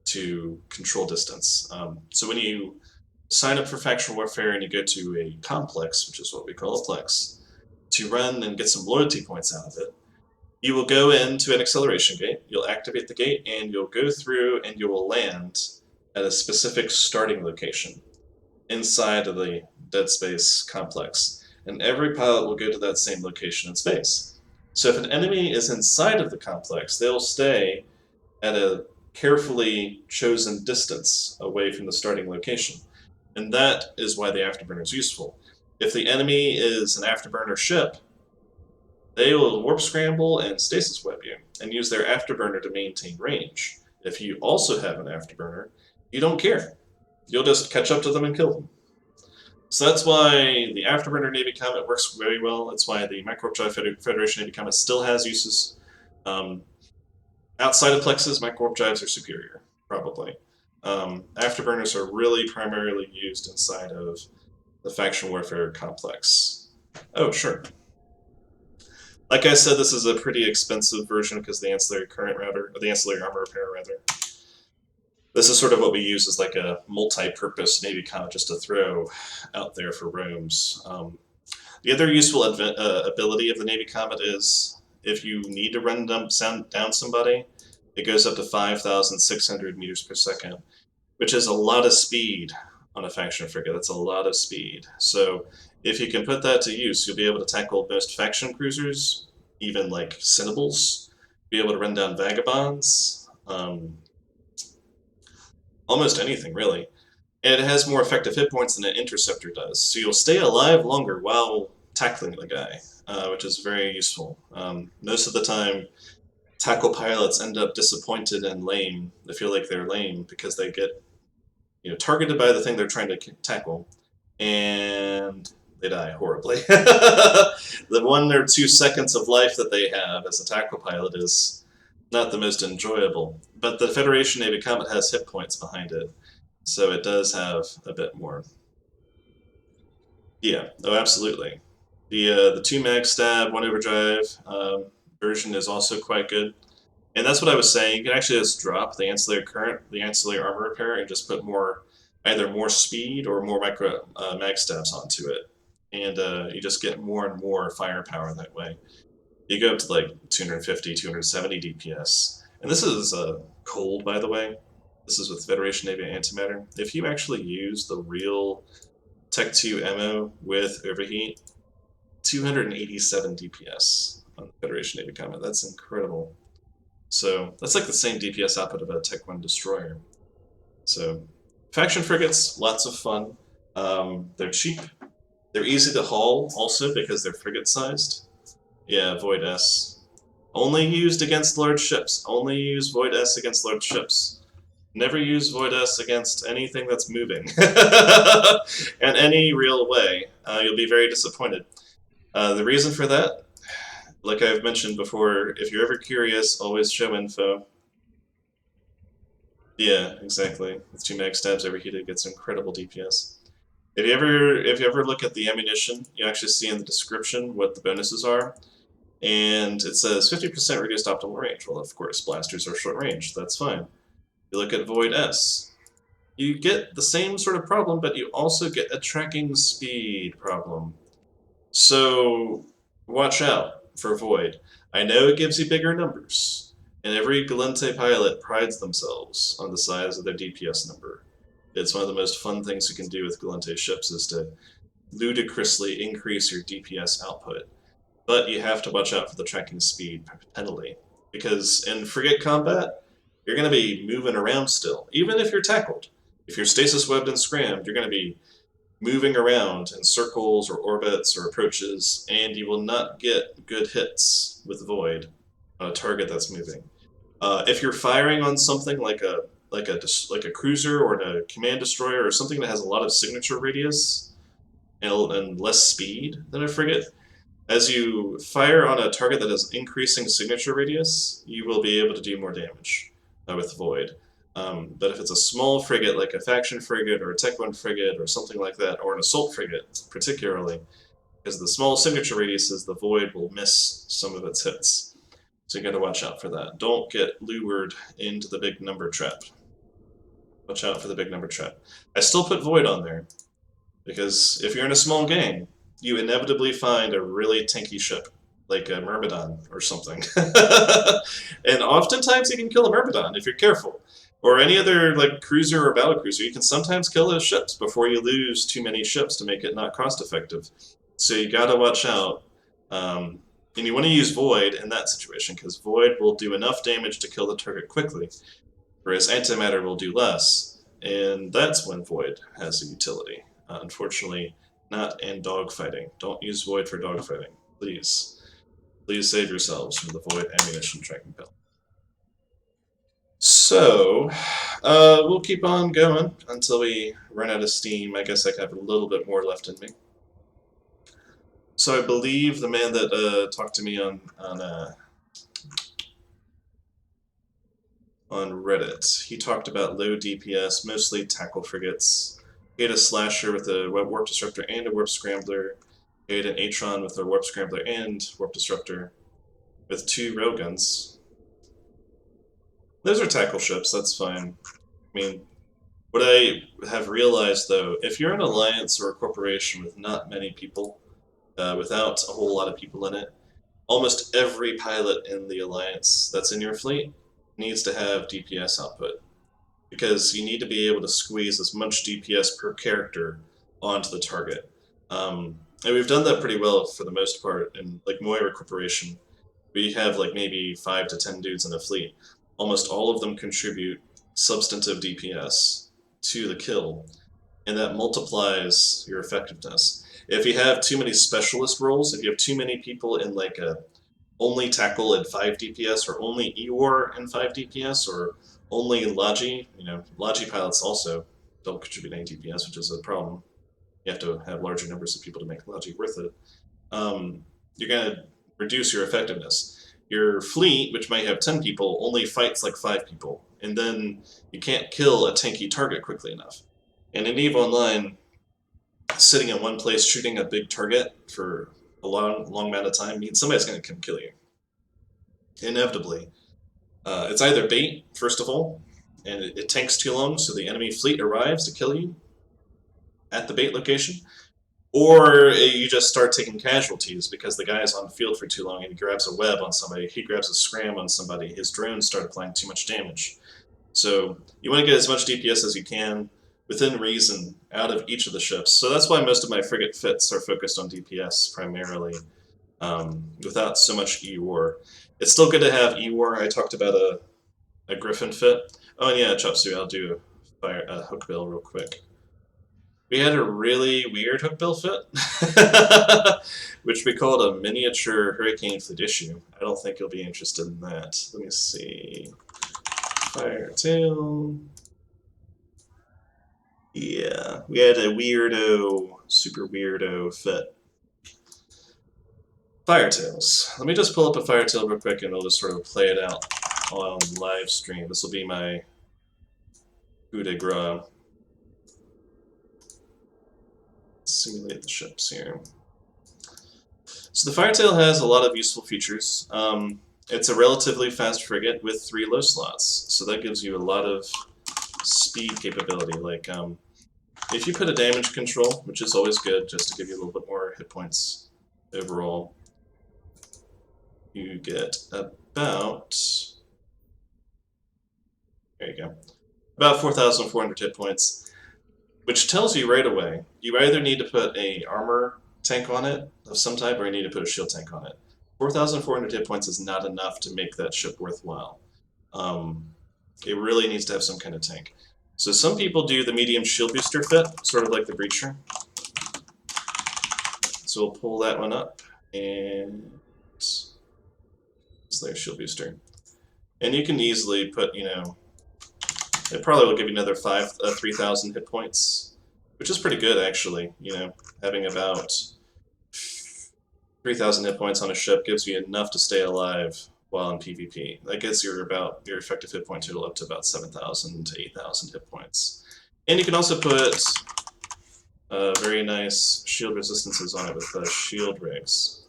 to control distance. So when you sign up for faction warfare and you go to a complex, which is what we call a plex, to run and get some loyalty points out of it, you will go into an acceleration gate, you'll activate the gate, and you'll go through and you will land at a specific starting location inside of the Dead Space complex. And every pilot will go to that same location in space. So if an enemy is inside of the complex, they'll stay at a carefully chosen distance away from the starting location. And that is why the afterburner is useful. If the enemy is an afterburner ship, they will warp scramble and stasis web you, and use their afterburner to maintain range. If you also have an afterburner, you don't care. You'll just catch up to them and kill them. So that's why the Afterburner Navy Comet works very well. That's why the Micro Drive Federation Navy Comet still has uses. Um, outside of Plexes, Micro Drives are superior, probably. Afterburners are really primarily used inside of the faction warfare complex. Oh, sure. Like I said, this is a pretty expensive version because the ancillary current router, or the ancillary armor repair rather. This is sort of what we use as like a multi-purpose Navy Comet just to throw out there for roams. The other useful ability of the Navy Comet is if you need to run down somebody, it goes up to 5,600 meters per second, which is a lot of speed on a faction frigate. That's a lot of speed. So if you can put that to use, you'll be able to tackle most faction cruisers, even like Cinnables, be able to run down vagabonds, almost anything really. And it has more effective hit points than an interceptor does, so you'll stay alive longer while tackling the guy, which is very useful. Most of the time, tackle pilots end up disappointed and lame. They feel like they're lame because they get targeted by the thing they're trying to tackle, and they die horribly. The 1 or 2 seconds of life that they have as a tackle pilot is not the most enjoyable. But the Federation Navy Comet has hit points behind it, so it does have a bit more. Yeah, oh, absolutely. The 2 mag stab, 1 overdrive version is also quite good. And that's what I was saying. You can actually just drop the ancillary current, the ancillary armor repair, and just put either more speed or more micro mag stabs onto it. And you just get more and more firepower that way. You go up to like 250, 270 DPS. And this is cold, by the way. This is with Federation Navy Antimatter. If you actually use the real Tech 2 ammo with Overheat, 287 DPS on the Federation Navy Comet. That's incredible. So that's like the same DPS output of a Tech 1 destroyer. So faction frigates, lots of fun. They're cheap. They're easy to haul also because they're frigate-sized. Yeah, Void S. Only used against large ships. Only use Void S against large ships. Never use Void S against anything that's moving. In any real way. You'll be very disappointed. The reason for that, like I've mentioned before, if you're ever curious, always show info. Yeah, exactly. With 2 mag stabs overheated, gets incredible DPS. If you ever look at the ammunition, you actually see in the description what the bonuses are, and it says 50% reduced optimal range. Well, of course, blasters are short range. That's fine. You look at Void S, you get the same sort of problem, but you also get a tracking speed problem. So watch out for Void. I know it gives you bigger numbers, and every Galente pilot prides themselves on the size of their DPS number. It's one of the most fun things you can do with Galente ships is to ludicrously increase your DPS output. But you have to watch out for the tracking speed penalty, because in frigate combat, you're going to be moving around still, even if you're tackled. If you're stasis webbed and scrammed, you're going to be moving around in circles or orbits or approaches, and you will not get good hits with Void on a target that's moving. If you're firing on something like a cruiser or a command destroyer or something that has a lot of signature radius and less speed than a frigate, as you fire on a target that has increasing signature radius, you will be able to do more damage with Void. But if it's a small frigate, like a faction frigate or a Tech 1 frigate or something like that, or an assault frigate particularly, because the small signature radiuses, the Void will miss some of its hits. So you gotta watch out for that. Don't get lured into the big number trap. Watch out for the big number trap. I still put Void on there, because if you're in a small gang, you inevitably find a really tanky ship, like a Myrmidon or something. And oftentimes you can kill a Myrmidon if you're careful. Or any other like cruiser or battlecruiser, you can sometimes kill those ships before you lose too many ships to make it not cost effective. So you gotta watch out. And you want to use Void in that situation, because Void will do enough damage to kill the target quickly, whereas Antimatter will do less. And that's when Void has a utility. Unfortunately, not in dogfighting. Don't use Void for dogfighting, please. Please save yourselves from the Void ammunition tracking pill. So, we'll keep on going until we run out of steam. I guess I have a little bit more left in me. So I believe the man that talked to me on Reddit, he talked about low DPS, mostly tackle frigates. He had a slasher with a warp disruptor and a warp scrambler. He had an Atron with a warp scrambler and warp disruptor, with 2 railguns. Those are tackle ships, that's fine. I mean, what I have realized, though, if you're an alliance or a corporation with not many people, without a whole lot of people in it, almost every pilot in the alliance that's in your fleet needs to have DPS output, because you need to be able to squeeze as much DPS per character onto the target. And we've done that pretty well for the most part. In like Moira Corporation, we have like maybe 5 to 10 dudes in a fleet. Almost all of them contribute substantive DPS to the kill, and that multiplies your effectiveness. If you have too many specialist roles, if you have too many people in like a only tackle at 5 DPS, or only EWAR in 5 DPS, or only Logi, Logi pilots also don't contribute any DPS, which is a problem. You have to have larger numbers of people to make Logi worth it. You're going to reduce your effectiveness. Your fleet, which might have 10 people, only fights like 5 people, and then you can't kill a tanky target quickly enough. And in EVE Online, sitting in one place shooting a big target for a long amount of time means somebody's going to come kill you. Inevitably. It's either bait, first of all, and it tanks too long, so the enemy fleet arrives to kill you at the bait location, or you just start taking casualties because the guy is on the field for too long and he grabs a web on somebody, he grabs a scram on somebody, his drones start applying too much damage. So you want to get as much DPS as you can, within reason, out of each of the ships. So that's why most of my frigate fits are focused on DPS primarily, without so much E-War. It's still good to have E-War. I talked about a Griffin fit. Oh, and yeah, Chop Suey, I'll do a hook bill real quick. We had a really weird hook bill fit, which we called a miniature Hurricane Fleet issue. I don't think you'll be interested in that. Let me see. Firetail. Yeah, we had a weirdo, super weirdo fit. Firetails. Let me just pull up a Firetail real quick and we'll just sort of play it out on live stream. This will be my coup de grace. Simulate the ships here. So the Firetail has a lot of useful features. It's a relatively fast frigate with 3 low slots, so that gives you a lot of speed capability. Like, if you put a damage control, which is always good, just to give you a little bit more hit points overall, you get about, there you go, about 4,400 hit points, which tells you right away, you either need to put a armor tank on it of some type, or you need to put a shield tank on it. 4,400 hit points is not enough to make that ship worthwhile. It really needs to have some kind of tank. So some people do the medium shield booster fit, sort of like the Breacher. So we'll pull that one up, and it's their shield booster. And you can easily put, it probably will give you another 3,000 hit points, which is pretty good actually. Having about 3,000 hit points on a ship gives you enough to stay alive while in PvP. That gets your effective hit point total up to about 7,000 to 8,000 hit points. And you can also put very nice shield resistances on it with shield rigs.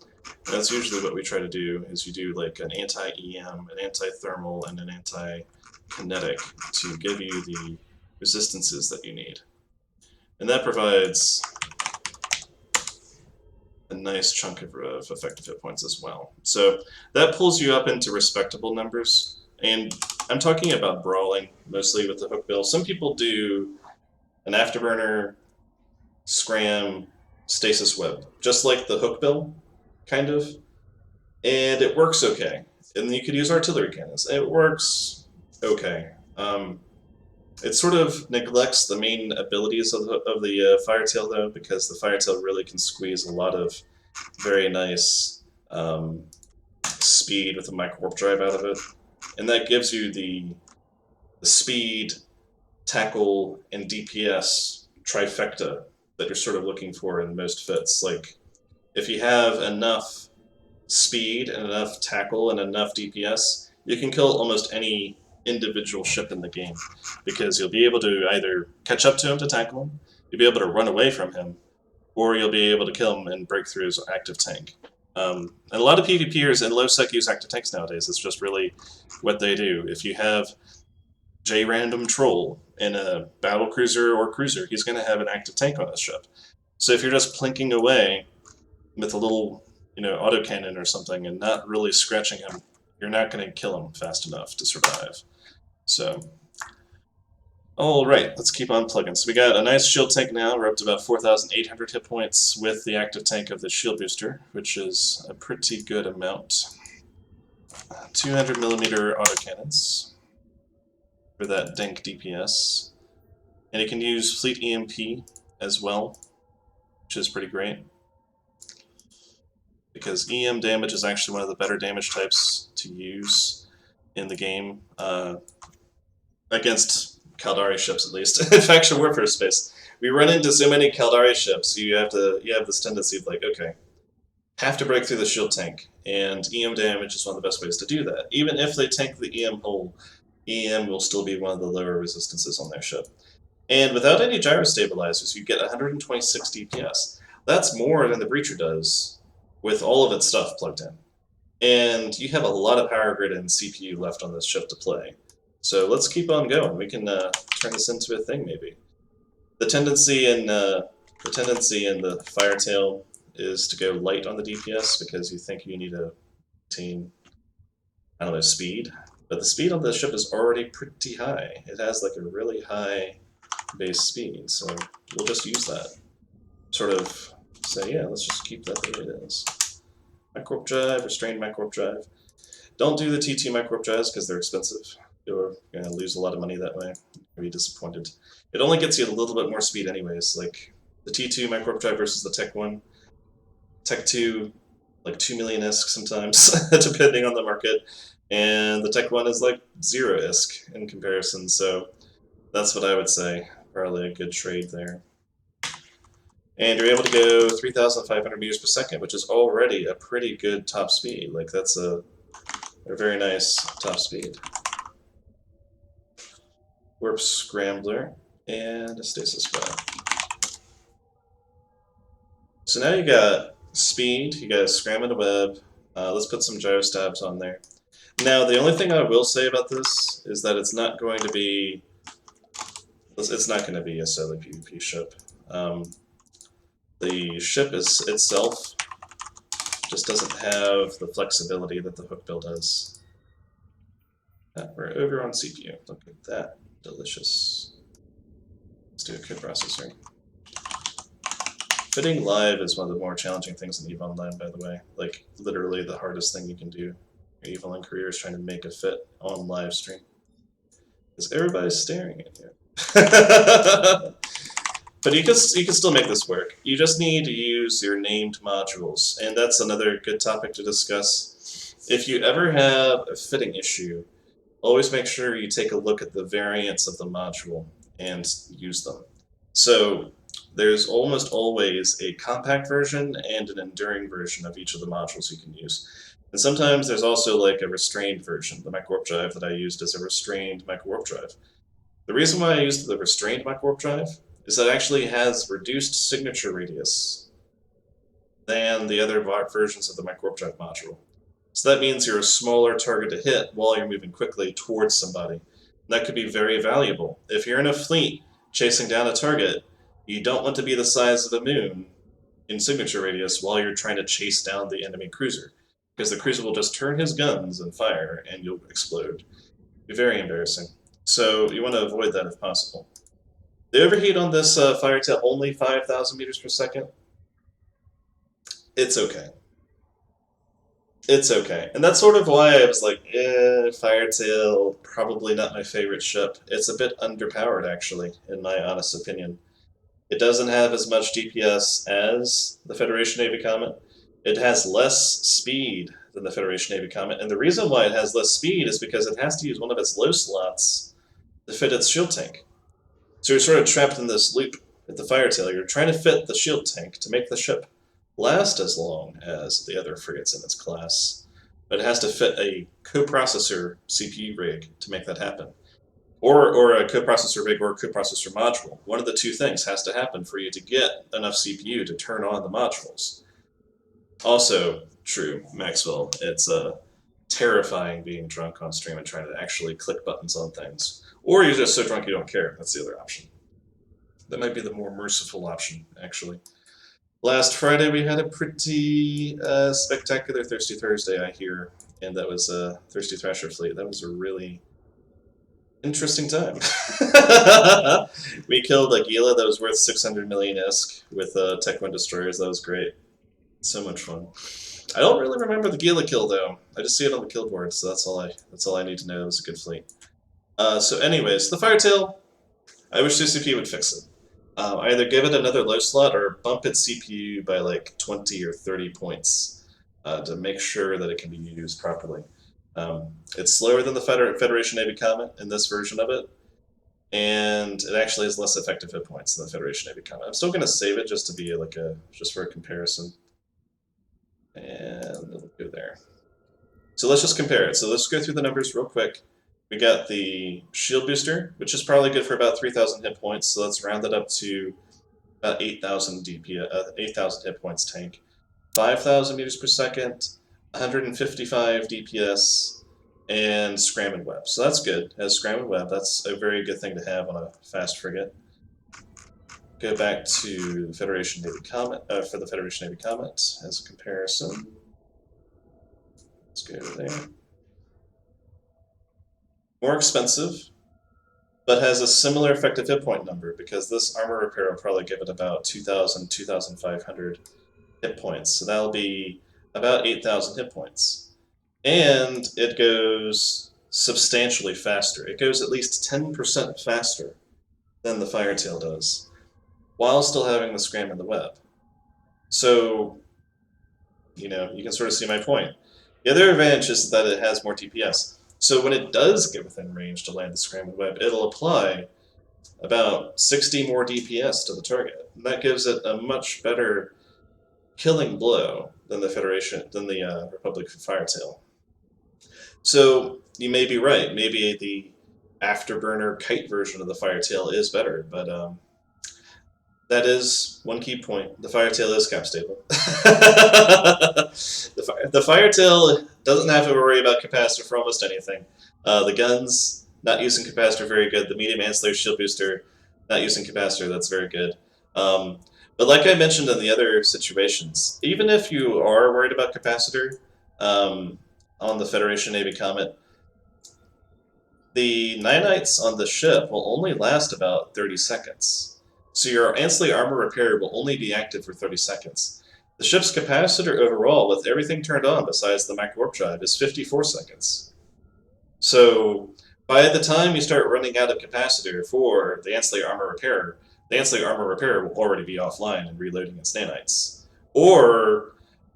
And that's usually what we try to do, is you do like an anti-EM, an anti-thermal, and an anti-kinetic to give you the resistances that you need. And that provides a nice chunk of effective hit points as well. So that pulls you up into respectable numbers. And I'm talking about brawling, mostly with the hook bill. Some people do an afterburner, scram, stasis web, just like the hook bill, kind of. And it works okay. And you could use artillery cannons. It works okay. It sort of neglects the main abilities of the Firetail, though, because the Firetail really can squeeze a lot of very nice speed with the micro warp drive out of it, and that gives you the speed, tackle, and DPS trifecta that you're sort of looking for in most fits. Like, if you have enough speed and enough tackle and enough DPS, you can kill almost any individual ship in the game, because you'll be able to either catch up to him to tackle him, you'll be able to run away from him, or you'll be able to kill him and break through his active tank. And a lot of PvPers in low sec use active tanks nowadays. It's just really what they do. If you have J-Random Troll in a battle cruiser or cruiser, he's going to have an active tank on his ship. So if you're just plinking away with a little, autocannon or something and not really scratching him, you're not going to kill him fast enough to survive. So, alright, let's keep on plugging. So we got a nice shield tank now. We're up to about 4,800 hit points with the active tank of the shield booster, which is a pretty good amount. 200mm autocannons for that dank DPS. And you can use Fleet EMP as well, which is pretty great, because EM damage is actually one of the better damage types to use in the game, against Caldari ships at least. In faction warfare space, we run into so many Caldari ships, you have this tendency of like, okay, have to break through the shield tank, and EM damage is one of the best ways to do that. Even if they tank the EM hole, EM will still be one of the lower resistances on their ship. And without any gyro stabilizers, you get 126 DPS. That's more than the Breacher does with all of its stuff plugged in. And you have a lot of power grid and CPU left on this ship to play. So let's keep on going. We can turn this into a thing, maybe. The tendency in the Firetail is to go light on the DPS because you think you need to maintain, I don't know, speed. But the speed on the ship is already pretty high. It has like a really high base speed, so we'll just use that. Sort of say, yeah, let's just keep that the way it is. Micro drive, restrained micro drive. Don't do the T2 micro drives because they're expensive. You're going to lose a lot of money that way. You'll be disappointed. It only gets you a little bit more speed anyways. Like the T2 micro drive versus the Tech 1. Tech 2, like 2 million ISK sometimes, depending on the market. And the Tech 1 is like 0 ISK in comparison, so that's what I would say. Probably a good trade there. And you're able to go 3,500 meters per second, which is already a pretty good top speed. Like, that's a very nice top speed. Warp Scrambler and a Stasis Web. So now you got speed, you got a Scram and a Web. Let's put some gyro stabs on there. Now, the only thing I will say about this is that it's not going to be a solo PvP ship. The ship itself just doesn't have the flexibility that the hook build has. We're over on CPU. Look at that. Delicious. Let's do a coprocessor. Fitting live is one of the more challenging things in EVE Online, by the way. Like, literally the hardest thing you can do. Your EVE Online career is trying to make a fit on live stream. Because everybody's staring at you. But you can still make this work. You just need to use your named modules, and that's another good topic to discuss. If you ever have a fitting issue, always make sure you take a look at the variants of the module and use them. So there's almost always a compact version and an enduring version of each of the modules you can use. And sometimes there's also like a restrained version. The micro warp drive that I used is a restrained micro warp drive. The reason why I used the restrained micro warp drive is that it actually has reduced signature radius than the other versions of the micro warp drive module. So that means you're a smaller target to hit while you're moving quickly towards somebody. And that could be very valuable. If you're in a fleet chasing down a target, you don't want to be the size of a moon in signature radius while you're trying to chase down the enemy cruiser, because the cruiser will just turn his guns and fire and you'll explode. It'll be very embarrassing. So you want to avoid that if possible. The overheat on this Firetail only 5,000 meters per second. It's okay. It's okay. And that's sort of why I was like, Firetail, probably not my favorite ship. It's a bit underpowered, actually, in my honest opinion. It doesn't have as much DPS as the Federation Navy Comet. It has less speed than the Federation Navy Comet, and the reason why it has less speed is because it has to use one of its low slots to fit its shield tank. So you're sort of trapped in this loop with the Firetail. You're trying to fit the shield tank to make the ship last as long as the other frigates in its class, but it has to fit a coprocessor CPU rig to make that happen. Or a coprocessor rig or a coprocessor module. One of the two things has to happen for you to get enough CPU to turn on the modules. Also true, Maxwell. It's terrifying being drunk on stream and trying to actually click buttons on things. Or you're just so drunk you don't care. That's the other option. That might be the more merciful option, actually. Last Friday we had a pretty spectacular Thirsty Thursday, I hear, and that was a Thirsty Thrasher fleet. That was a really interesting time. We killed a Gila that was worth 600 million ISK with Tech 1 destroyers. That was great. So much fun. I don't really remember the Gila kill though. I just see it on the kill board, so that's all I need to know. It was a good fleet. So anyways, the Firetail, I wish CCP would fix it. Either give it another low slot or bump its CPU by like 20 or 30 points to make sure that it can be used properly. It's slower than the Federation Navy Comet in this version of it, and it actually has less effective hit points than the Federation Navy Comet. I'm still going to save it just to be like just for a comparison, and it'll go there. So let's just compare it. So let's go through the numbers real quick. We got the shield booster, which is probably good for about 3,000 hit points. So let's round it up to about 8,000 DP, 8,000 hit points tank. 5,000 meters per second, 155 DPS, and Scram and Web. So that's good. As Scram and Web, that's a very good thing to have on a fast frigate. Go back to the Federation Navy Comet for the Federation Navy Comet as a comparison. Let's go there. More expensive, but has a similar effective hit point number because this armor repair will probably give it about 2,000, 2,500 hit points. So that'll be about 8,000 hit points. And it goes substantially faster. It goes at least 10% faster than the Firetail does, while still having the Scram and the Web. So, you can sort of see my point. The other advantage is that it has more DPS. So when it does get within range to land the Scram and Web, it'll apply about 60 more DPS to the target. And that gives it a much better killing blow than the Republic Firetail. So you may be right. Maybe the afterburner kite version of the Firetail is better, but that is one key point. The Firetail is cap stable. The Firetail doesn't have to worry about capacitor for almost anything. The guns, not using capacitor, very good. The medium ancillary shield booster, not using capacitor, that's very good. But like I mentioned in the other situations, even if you are worried about capacitor on the Federation Navy Comet, the nanites on the ship will only last about 30 seconds. So your ancillary armor repair will only be active for 30 seconds. The ship's capacitor overall, with everything turned on besides the micro warp drive, is 54 seconds. So by the time you start running out of capacitor for the ancillary armor repair, the ancillary armor repair will already be offline and reloading its nanites. Or,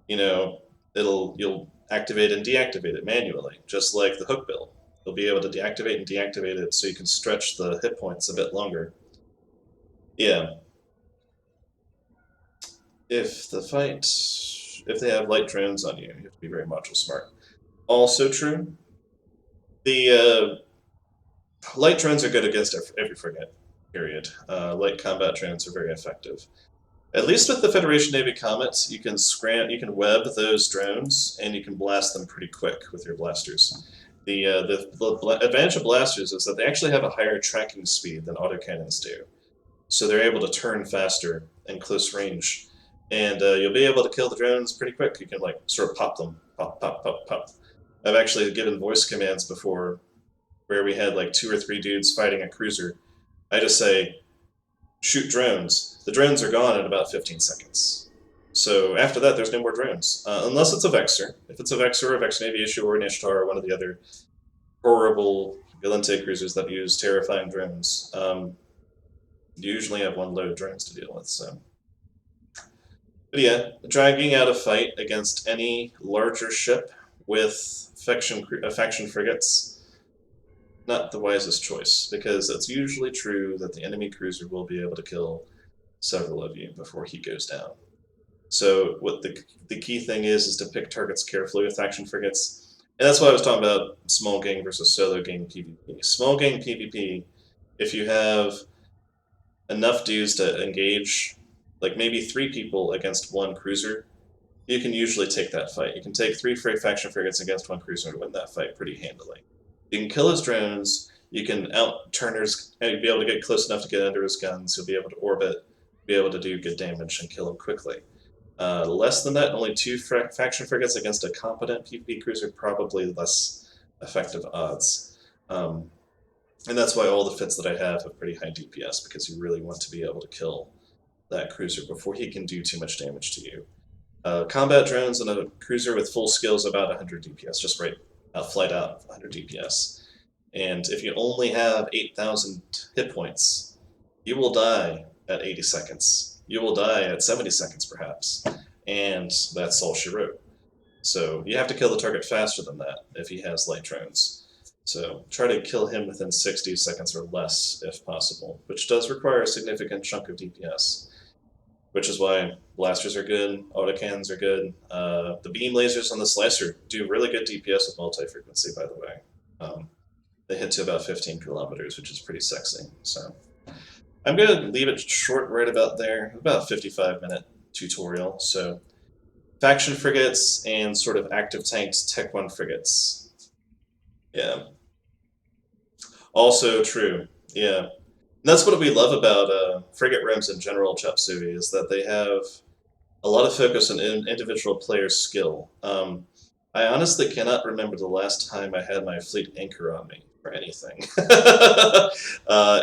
you'll activate and deactivate it manually, just like the hook build. You'll be able to deactivate and deactivate it so you can stretch the hit points a bit longer. Yeah. If they have light drones on you, you have to be very module smart. Also true, the light drones are good against every frigate, period. Light combat drones are very effective. At least with the Federation Navy Comets, you can web those drones, and you can blast them pretty quick with your blasters. The advantage of blasters is that they actually have a higher tracking speed than autocannons do. So they're able to turn faster in close range. And you'll be able to kill the drones pretty quick. You can sort of pop them. Pop, pop, pop, pop. I've actually given voice commands before where we had 2 or 3 dudes fighting a cruiser. I just say, shoot drones. The drones are gone in about 15 seconds. So after that, there's no more drones, unless it's a Vexor. If it's a Vexor, a Vex Navy issue, or an Ishtar, or one of the other horrible Galente cruisers that use terrifying drones, you usually have one load drones to deal with. So, but yeah, dragging out a fight against any larger ship with faction frigates, not the wisest choice, because it's usually true that the enemy cruiser will be able to kill several of you before he goes down. So what the key thing is to pick targets carefully with faction frigates, and that's why I was talking about small gang versus solo gang PvP. Small gang PvP, if you have enough dudes to engage, like maybe 3 people against 1 cruiser, you can usually take that fight. You can take 3 faction frigates against 1 cruiser and win that fight pretty handily. You can kill his drones. You can out-turn his, and be able to get close enough to get under his guns. You'll be able to orbit, be able to do good damage and kill him quickly. Less than that, only 2 faction frigates against a competent PvP cruiser, probably less effective odds. And that's why all the fits that I have pretty high DPS, because you really want to be able to kill that cruiser before he can do too much damage to you. Combat drones and a cruiser with full skills about 100 DPS, just right flight out 100 DPS. And if you only have 8,000 hit points, you will die at 80 seconds. You will die at 70 seconds, perhaps. And that's all she wrote. So you have to kill the target faster than that if he has light drones. So try to kill him within 60 seconds or less if possible, which does require a significant chunk of DPS. Which is why blasters are good, autocannons are good. The beam lasers on the slicer do really good DPS with multi-frequency, by the way. They hit to about 15 kilometers, which is pretty sexy. So I'm going to leave it short right about there, about a 55-minute tutorial. So faction frigates and sort of active tanked Tech 1 frigates. Yeah. Also true. Yeah. And that's what we love about frigate realms in general, Chop Suey, is that they have a lot of focus on individual player skill. I honestly cannot remember the last time I had my fleet anchor on me for anything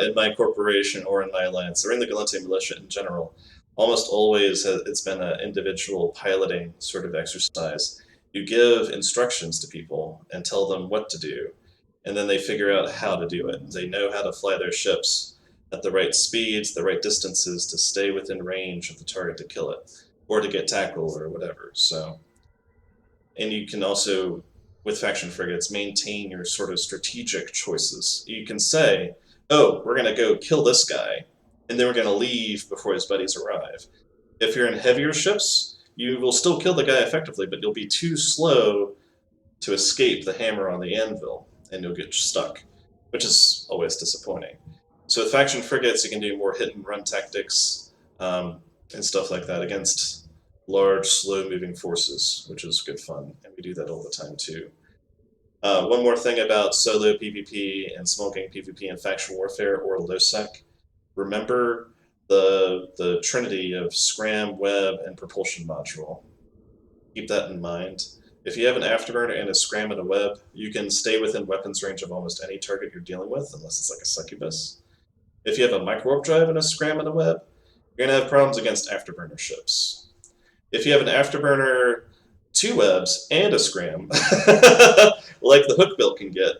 in my corporation or in my alliance or in the Galente militia in general. Almost always it's been an individual piloting sort of exercise. You give instructions to people and tell them what to do, and then they figure out how to do it. They know how to fly their ships at the right speeds, the right distances to stay within range of the target to kill it, or to get tackle or whatever. So, and you can also, with faction frigates, maintain your sort of strategic choices. You can say, oh, we're going to go kill this guy, and then we're going to leave before his buddies arrive. If you're in heavier ships, you will still kill the guy effectively, but you'll be too slow to escape the hammer on the anvil, and you'll get stuck, which is always disappointing. So with faction frigates, you can do more hit-and-run tactics and stuff like that against large, slow-moving forces, which is good fun, and we do that all the time too. One more thing about solo PvP and small gang PvP and faction warfare or LOSEC. Remember the trinity of scram, web, and propulsion module. Keep that in mind. If you have an afterburner and a scram and a web, you can stay within weapons range of almost any target you're dealing with, unless it's like a succubus. If you have a micro-warp drive and a scram and a web, you're going to have problems against afterburner ships. If you have an afterburner, 2 webs, and a scram, like the hook bill can get,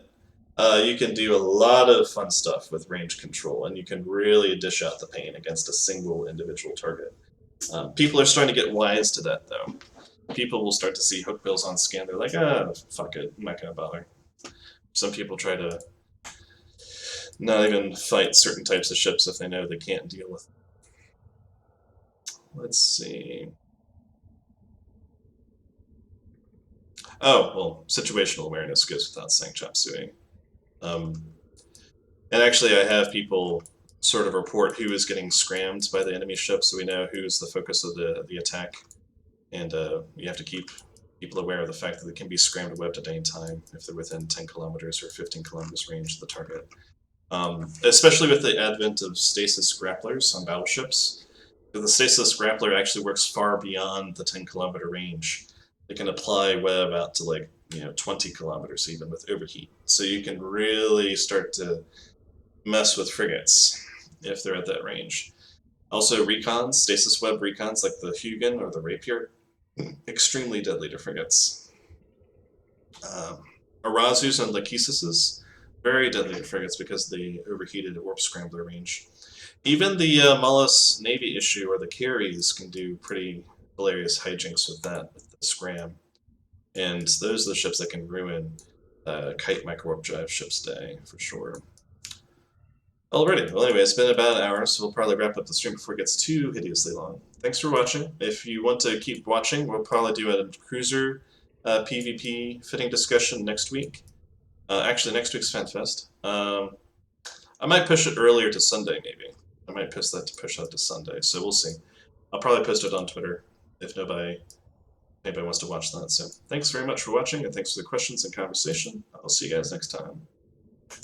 you can do a lot of fun stuff with range control, and you can really dish out the pain against a single individual target. People are starting to get wise to that, though. People will start to see hook bills on scan. They're like, fuck it, I'm not going to bother. Some people try to not even fight certain types of ships if they know they can't deal with them. Let's see. Oh, well, situational awareness goes without saying, Chop Suey. And actually, I have people sort of report who is getting scrammed by the enemy ship, so we know who's the focus of the attack. And we have to keep people aware of the fact that they can be scrammed webbed at any time if they're within 10 kilometers or 15 kilometers range of the target. Especially with the advent of stasis grapplers on battleships. The stasis grappler actually works far beyond the 10-kilometer range. It can apply web out to like 20 kilometers even with overheat. So you can really start to mess with frigates if they're at that range. Also, recons, stasis web recons like the Hugin or the Rapier, extremely deadly to frigates. Arazus and Lachesis, very deadly to frigates because they overheated warp scrambler range. Even the Mullis Navy issue or the carries can do pretty hilarious hijinks with that, with the scram. And those are the ships that can ruin Kite Microwarp Drive ship's day, for sure. Alrighty, well anyway, it's been about an hour, so we'll probably wrap up the stream before it gets too hideously long. Thanks for watching. If you want to keep watching, we'll probably do a cruiser PvP fitting discussion next week. Actually, next week's FanFest. I might push it earlier to Sunday, maybe. I might push that to Sunday, so we'll see. I'll probably post it on Twitter if anybody wants to watch that. So thanks very much for watching, and thanks for the questions and conversation. I'll see you guys next time.